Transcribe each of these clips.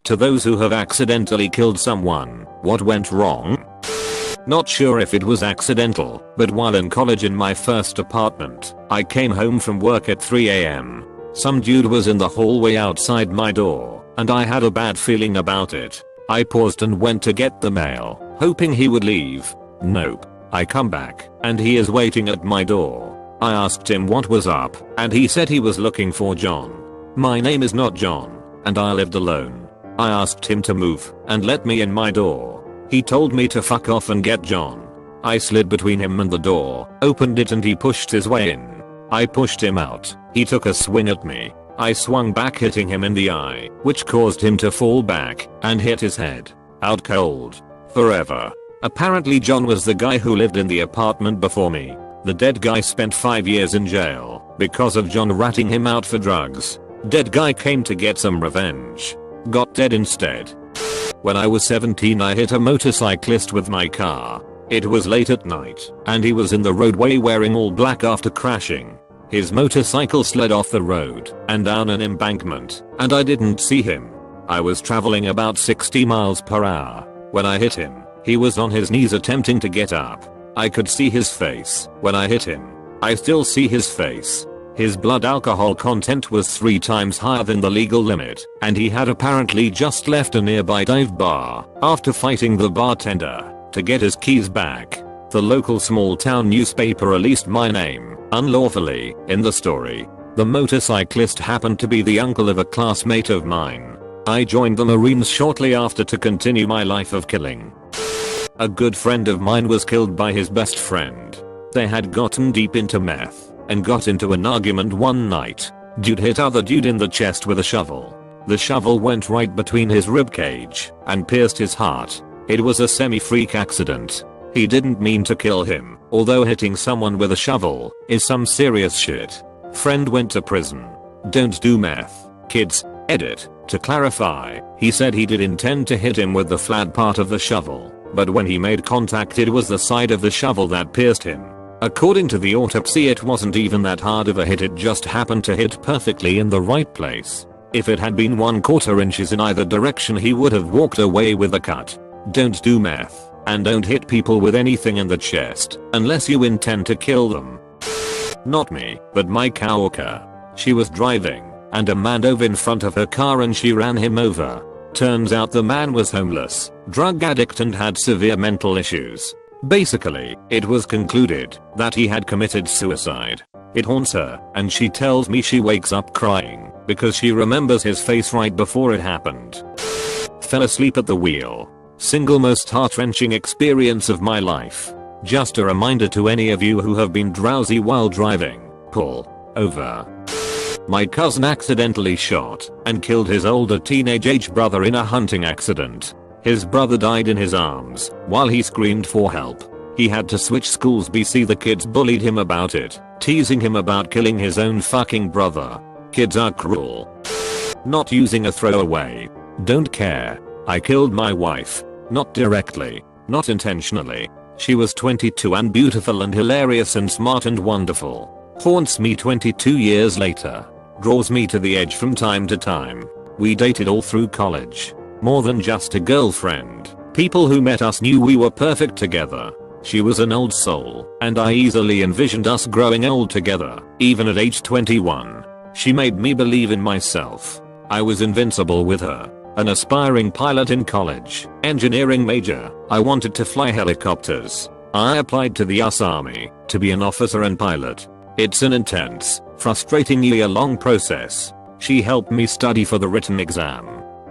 To those who have accidentally killed someone, what went wrong? Not sure if it was accidental, but while in college in my first apartment, I came home from work at 3 AM. Some dude was in the hallway outside my door, and I had a bad feeling about it. I paused and went to get the mail, hoping he would leave. Nope. I come back, and he is waiting at my door. I asked him what was up, and he said he was looking for John. My name is not John, and I lived alone. I asked him to move, and let me in my door. He told me to fuck off and get John. I slid between him and the door, opened it and he pushed his way in. I pushed him out. He took a swing at me. I swung back hitting him in the eye, which caused him to fall back and hit his head. Out cold. Forever. Apparently John was the guy who lived in the apartment before me. The dead guy spent 5 years in jail because of John ratting him out for drugs. Dead guy came to get some revenge. Got dead instead. When I was 17 I hit a motorcyclist with my car. It was late at night, and he was in the roadway wearing all black after crashing. His motorcycle slid off the road and down an embankment, and I didn't see him. I was traveling about 60 miles per hour. When I hit him, he was on his knees attempting to get up. I could see his face when I hit him. I still see his face. His blood alcohol content was 3 times higher than the legal limit, and he had apparently just left a nearby dive bar after fighting the bartender to get his keys back. The local small town newspaper released my name unlawfully in the story. The motorcyclist happened to be the uncle of a classmate of mine. I joined the Marines shortly after to continue my life of killing. A good friend of mine was killed by his best friend. They had gotten deep into meth and got into an argument one night. Dude hit other dude in the chest with a shovel. The shovel went right between his ribcage and pierced his heart. It was a semi-freak accident. He didn't mean to kill him, although hitting someone with a shovel is some serious shit. Friend went to prison. Don't do meth, kids. Edit. To clarify, he said he did intend to hit him with the flat part of the shovel, but when he made contact it was the side of the shovel that pierced him. According to the autopsy it wasn't even that hard of a hit, it just happened to hit perfectly in the right place. If it had been 1/4 inches in either direction he would have walked away with a cut. Don't do meth, and don't hit people with anything in the chest, unless you intend to kill them. Not me, but my coworker. She was driving, and a man dove in front of her car and she ran him over. Turns out the man was homeless, drug addict and had severe mental issues. Basically, it was concluded that he had committed suicide. It haunts her, and she tells me she wakes up crying because she remembers his face right before it happened. Fell asleep at the wheel. Single most heart-wrenching experience of my life. Just a reminder to any of you who have been drowsy while driving, pull over. My cousin accidentally shot and killed his older teenage brother in a hunting accident. His brother died in his arms while he screamed for help. He had to switch schools BC. The kids bullied him about it, teasing him about killing his own fucking brother. Kids are cruel. Not using a throwaway. Don't care. I killed my wife. Not directly. Not intentionally. She was 22 and beautiful and hilarious and smart and wonderful. Haunts me 22 years later. Draws me to the edge from time to time. We dated all through college. More than just a girlfriend. People who met us knew we were perfect together. She was an old soul, and I easily envisioned us growing old together, even at age 21. She made me believe in myself. I was invincible with her. An aspiring pilot in college, engineering major, I wanted to fly helicopters. I applied to the US Army to be an officer and pilot. It's an intense, frustratingly long process. She helped me study for the written exam.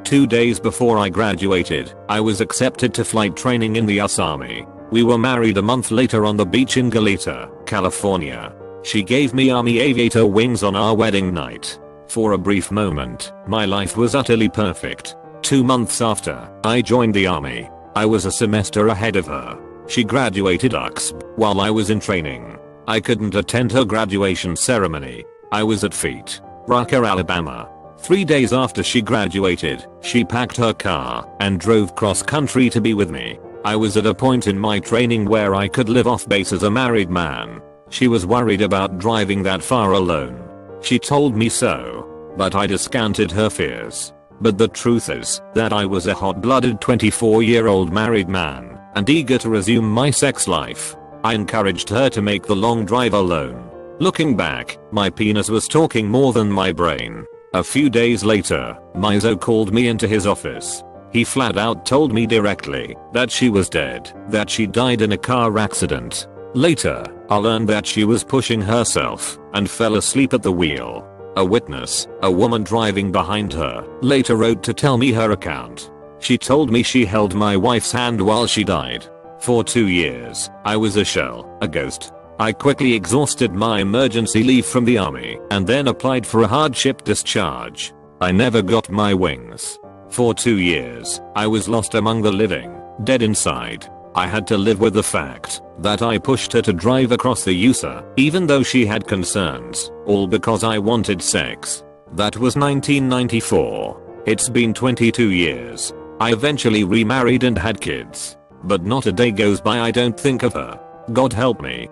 2 days before I graduated, I was accepted to flight training in the US Army. We were married a month later on the beach in Goleta, California. She gave me Army aviator wings on our wedding night. For a brief moment, my life was utterly perfect. 2 months after I joined the Army, I was a semester ahead of her. She graduated UXB while I was in training. I couldn't attend her graduation ceremony. I was at Feet, Rucker, Alabama. 3 days after she graduated, she packed her car and drove cross country to be with me. I was at a point in my training where I could live off base as a married man. She was worried about driving that far alone. She told me so, but I discounted her fears. But the truth is that I was a hot-blooded 24-year-old married man and eager to resume my sex life. I encouraged her to make the long drive alone. Looking back, my penis was talking more than my brain. A few days later, Mizo called me into his office. He flat out told me directly that she was dead, that she died in a car accident. Later, I learned that she was pushing herself and fell asleep at the wheel. A witness, a woman driving behind her, later wrote to tell me her account. She told me she held my wife's hand while she died. For 2 years, I was a shell, a ghost. I quickly exhausted my emergency leave from the army and then applied for a hardship discharge. I never got my wings. For 2 years, I was lost among the living, dead inside. I had to live with the fact that I pushed her to drive across the USA, even though she had concerns, all because I wanted sex. That was 1994. It's been 22 years. I eventually remarried and had kids. But not a day goes by I don't think of her. God help me.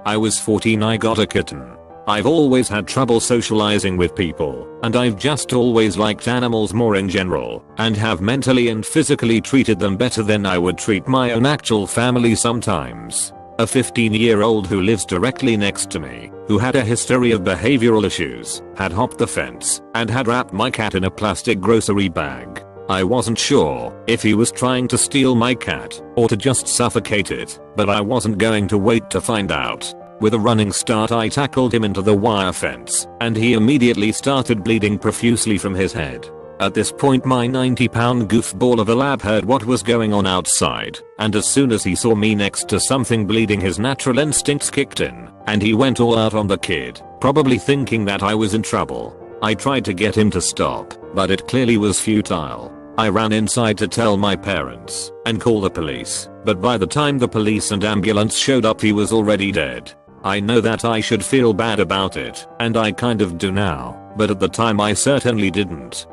I was 14, I got a kitten. I've always had trouble socializing with people, and I've just always liked animals more in general, and have mentally and physically treated them better than I would treat my own actual family sometimes. A 15-year-old who lives directly next to me, who had a history of behavioral issues, had hopped the fence, and had wrapped my cat in a plastic grocery bag. I wasn't sure if he was trying to steal my cat, or to just suffocate it, but I wasn't going to wait to find out. With a running start I tackled him into the wire fence, and he immediately started bleeding profusely from his head. At this point my 90-pound goofball of a lab heard what was going on outside, and as soon as he saw me next to something bleeding his natural instincts kicked in, and he went all out on the kid, probably thinking that I was in trouble. I tried to get him to stop, but it clearly was futile. I ran inside to tell my parents and call the police, but by the time the police and ambulance showed up he was already dead. I know that I should feel bad about it, and I kind of do now, but at the time I certainly didn't.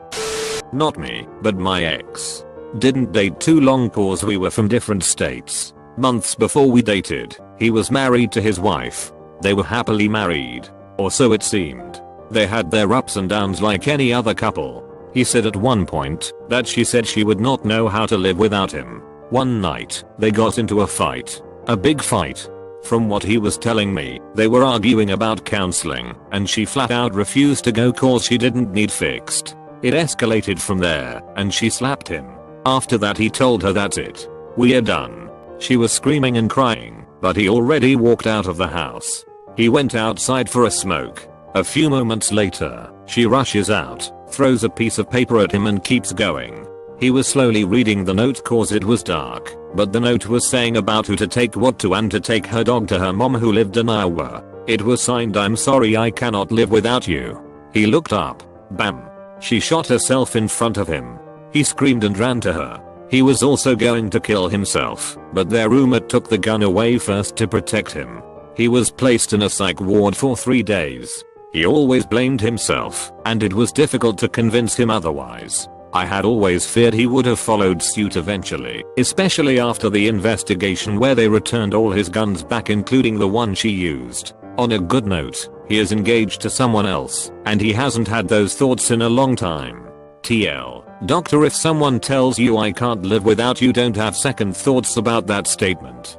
Not me, but my ex. Didn't date too long cause we were from different states. Months before we dated, he was married to his wife. They were happily married. Or so it seemed. They had their ups and downs like any other couple. He said at one point that she said she would not know how to live without him. One night, they got into a fight. A big fight. From what he was telling me, they were arguing about counseling, and she flat out refused to go cause she didn't need fixed. It escalated from there, and she slapped him. After that he told her that's it. We're done. She was screaming and crying, but he already walked out of the house. He went outside for a smoke. A few moments later, she rushes out, throws a piece of paper at him and keeps going. He was slowly reading the note cause it was dark, but the note was saying about who to take what to and to take her dog to her mom who lived in Iowa. It was signed "I'm sorry I cannot live without you." He looked up. Bam. She shot herself in front of him. He screamed and ran to her. He was also going to kill himself, but their roommate took the gun away first to protect him. He was placed in a psych ward for 3 days. He always blamed himself, and it was difficult to convince him otherwise. I had always feared he would have followed suit eventually, especially after the investigation where they returned all his guns back including the one she used. On a good note, he is engaged to someone else, and he hasn't had those thoughts in a long time. TL. Doctor, if someone tells you I can't live without you, don't have second thoughts about that statement.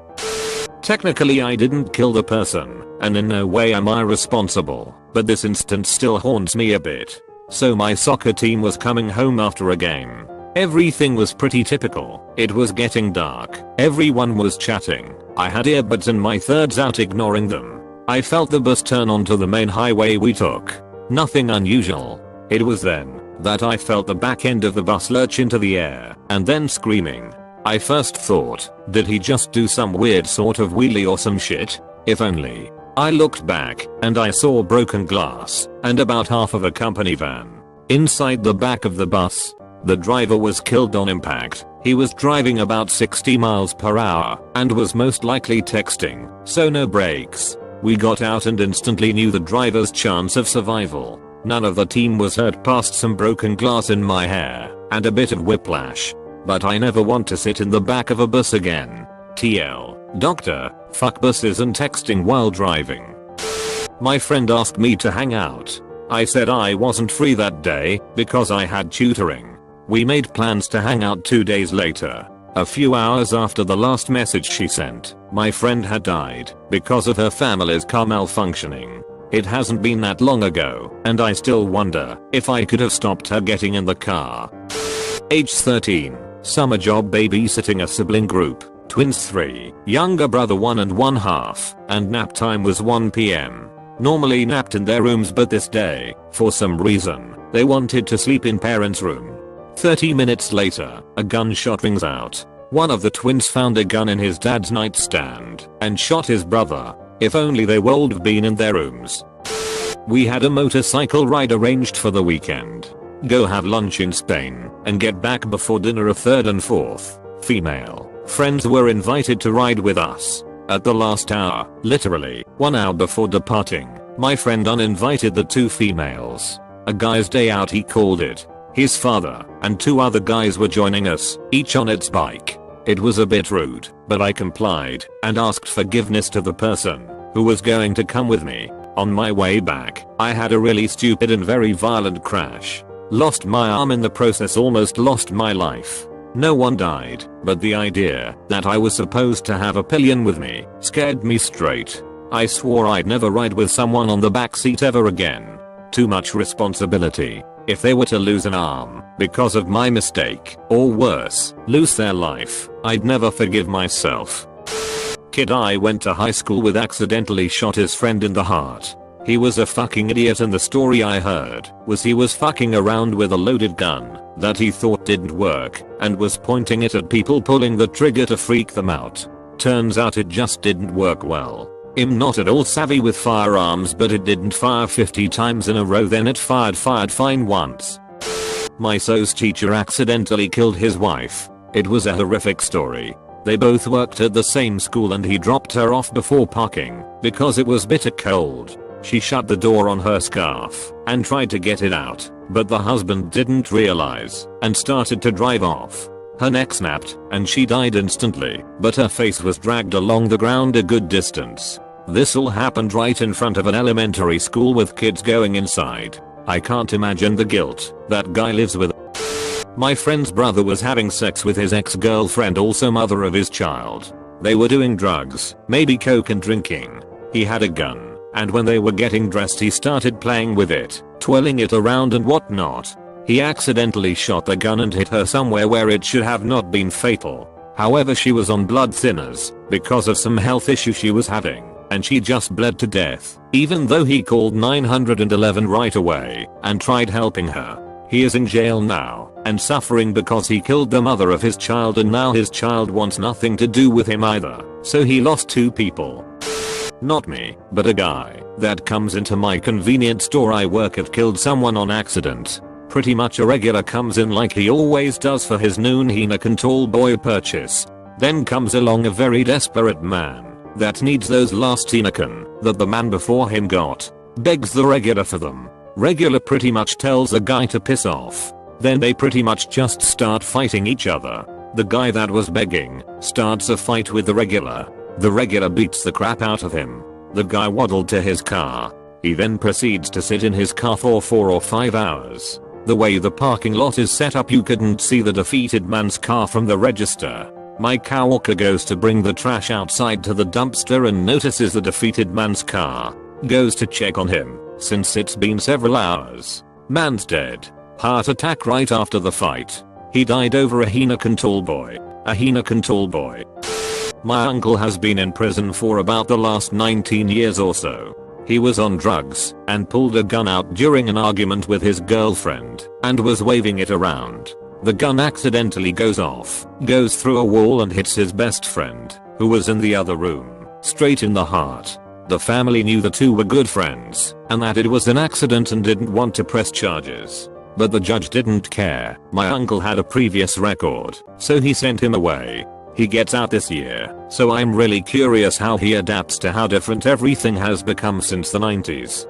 Technically I didn't kill the person, and in no way am I responsible, but this instance still haunts me a bit. So my soccer team was coming home after a game. Everything was pretty typical. It was getting dark. Everyone was chatting. I had earbuds and my thirds out ignoring them. I felt the bus turn onto the main highway we took. Nothing unusual. It was then that I felt the back end of the bus lurch into the air and then screaming. I first thought, did he just do some weird sort of wheelie or some shit? If only. I looked back and I saw broken glass and about half of a company van. Inside the back of the bus, the driver was killed on impact. He was driving about 60 miles per hour and was most likely texting, so no brakes. We got out and instantly knew the driver's chance of survival. None of the team was hurt past some broken glass in my hair and a bit of whiplash. But I never want to sit in the back of a bus again. TL. Doctor, fuck buses and texting while driving. My friend asked me to hang out. I said I wasn't free that day because I had tutoring. We made plans to hang out 2 days later. A few hours after the last message she sent, my friend had died because of her family's car malfunctioning. It hasn't been that long ago, and I still wonder if I could have stopped her getting in the car. Age 13, summer job babysitting a sibling group, twins 3, younger brother 1 and 1/2, and nap time was 1 PM. Normally napped in their rooms, but this day, for some reason, they wanted to sleep in parents' room. 30 minutes later, a gunshot rings out. One of the twins found a gun in his dad's nightstand and shot his brother. If only they would have been in their rooms. We had a motorcycle ride arranged for the weekend. Go have lunch in Spain and get back before dinner. A third and fourth, female, friends were invited to ride with us. At the last hour, literally 1 hour before departing, my friend uninvited the 2 females. A guy's day out, he called it. His father and 2 other guys were joining us, each on its bike. It was a bit rude, but I complied and asked forgiveness to the person who was going to come with me. On my way back, I had a really stupid and very violent crash. Lost my arm in the process, almost lost my life. No one died, but the idea that I was supposed to have a pillion with me scared me straight. I swore I'd never ride with someone on the backseat ever again. Too much responsibility. If they were to lose an arm because of my mistake, or worse, lose their life, I'd never forgive myself. Kid I went to high school with accidentally shot his friend in the heart. He was a fucking idiot, and the story I heard was he was fucking around with a loaded gun that he thought didn't work and was pointing it at people, pulling the trigger to freak them out. Turns out it just didn't work well. I'm not at all savvy with firearms, but it didn't fire 50 times in a row, then it fired fine once. My SOS teacher accidentally killed his wife. It was a horrific story. They both worked at the same school and he dropped her off before parking because it was bitter cold. She shut the door on her scarf and tried to get it out, but the husband didn't realize and started to drive off. Her neck snapped and she died instantly, but her face was dragged along the ground a good distance. This all happened right in front of an elementary school with kids going inside. I can't imagine the guilt that guy lives with. My friend's brother was having sex with his ex-girlfriend, also mother of his child. They were doing drugs, maybe coke, and drinking. He had a gun, and when they were getting dressed he started playing with it, twirling it around and whatnot. He accidentally shot the gun and hit her somewhere where it should have not been fatal. However, she was on blood thinners because of some health issue she was having, and she just bled to death, even though he called 911 right away and tried helping her. He is in jail now and suffering because he killed the mother of his child, and now his child wants nothing to do with him either. So he lost 2 people. Not me, but a guy that comes into my convenience store I work at killed someone on accident. Pretty much a regular, comes in like he always does for his noon Heineken tall boy purchase. Then comes along a very desperate man that needs those last Heineken that the man before him got. Begs the regular for them. Regular pretty much tells the guy to piss off. Then they pretty much just start fighting each other. The guy that was begging starts a fight with the regular. The regular beats the crap out of him. The guy waddled to his car. He then proceeds to sit in his car for 4 or 5 hours. The way the parking lot is set up, you couldn't see the defeated man's car from the register. My coworker goes to bring the trash outside to the dumpster and notices the defeated man's car. Goes to check on him, since it's been several hours. Man's dead. Heart attack right after the fight. He died over a Heineken tall boy. A Heineken tall boy. My uncle has been in prison for about the last 19 years or so. He was on drugs and pulled a gun out during an argument with his girlfriend and was waving it around. The gun accidentally goes off, goes through a wall and hits his best friend, who was in the other room, straight in the heart. The family knew the two were good friends and that it was an accident and didn't want to press charges. But the judge didn't care. My uncle had a previous record, so he sent him away. He gets out this year, so I'm really curious how he adapts to how different everything has become since the 90s.